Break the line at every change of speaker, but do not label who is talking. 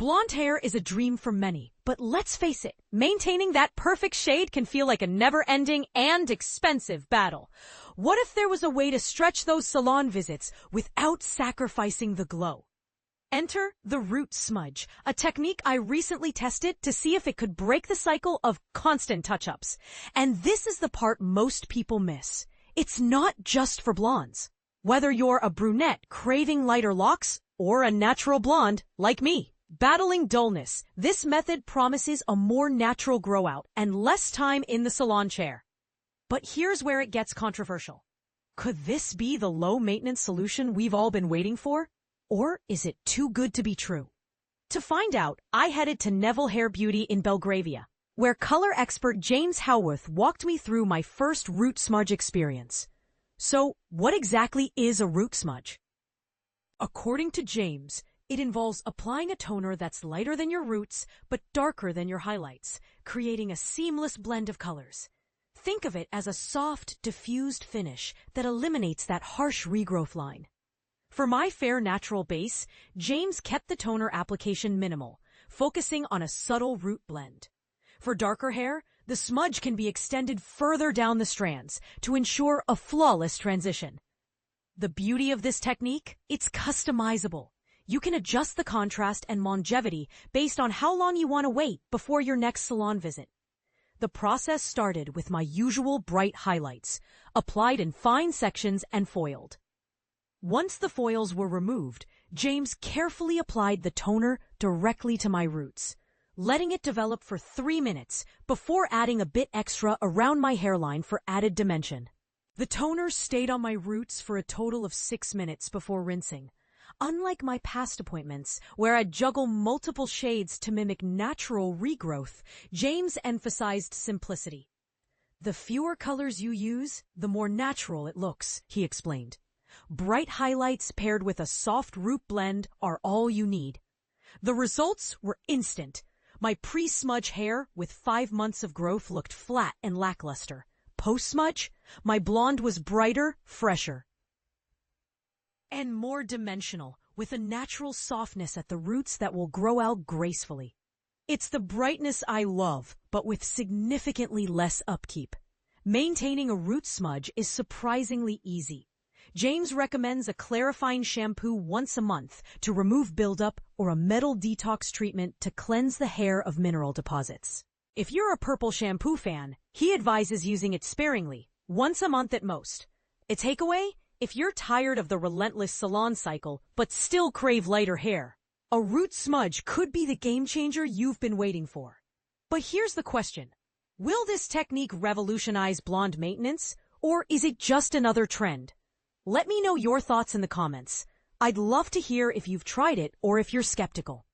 Blonde hair is a dream for many, but let's face it, maintaining that perfect shade can feel like a never-ending and expensive battle. What if there was a way to stretch those salon visits without sacrificing the glow? Enter the root smudge, a technique I recently tested to see if it could break the cycle of constant touch-ups. And this is the part most people miss. It's not just for blondes. Whether you're a brunette craving lighter locks or a natural blonde like me, battling dullness, this method promises a more natural grow out and less time in the salon chair. But here's where it gets controversial. Could this be the low-maintenance solution we've all been waiting for? Or is it too good to be true? To find out, I headed to Neville Hair Beauty in Belgravia, where color expert James Howarth walked me through my first root smudge experience. So, what exactly is a root smudge? According to James, it involves applying a toner that's lighter than your roots, but darker than your highlights, creating a seamless blend of colors. Think of it as a soft, diffused finish that eliminates that harsh regrowth line. For my fair natural base, James kept the toner application minimal, focusing on a subtle root blend. For darker hair, the smudge can be extended further down the strands to ensure a flawless transition. The beauty of this technique? It's customizable. You can adjust the contrast and longevity based on how long you want to wait before your next salon visit. The process started with my usual bright highlights, applied in fine sections and foiled. Once the foils were removed, James carefully applied the toner directly to my roots, letting it develop for 3 minutes before adding a bit extra around my hairline for added dimension. The toner stayed on my roots for a total of 6 minutes before rinsing. Unlike my past appointments, where I'd juggle multiple shades to mimic natural regrowth, James emphasized simplicity. The fewer colors you use, the more natural it looks, he explained. Bright highlights paired with a soft root blend are all you need. The results were instant. My pre-smudge hair with 5 months of growth looked flat and lackluster. Post-smudge, my blonde was brighter, fresher, and more dimensional, with a natural softness at the roots that will grow out gracefully. It's the brightness I love, but with significantly less upkeep. Maintaining a root smudge is surprisingly easy. James recommends a clarifying shampoo once a month to remove buildup or a metal detox treatment to cleanse the hair of mineral deposits. If you're a purple shampoo fan, he advises using it sparingly, once a month at most. A takeaway? If you're tired of the relentless salon cycle but still crave lighter hair, a root smudge could be the game changer you've been waiting for. But here's the question. Will this technique revolutionize blonde maintenance, or is it just another trend? Let me know your thoughts in the comments. I'd love to hear if you've tried it or if you're skeptical.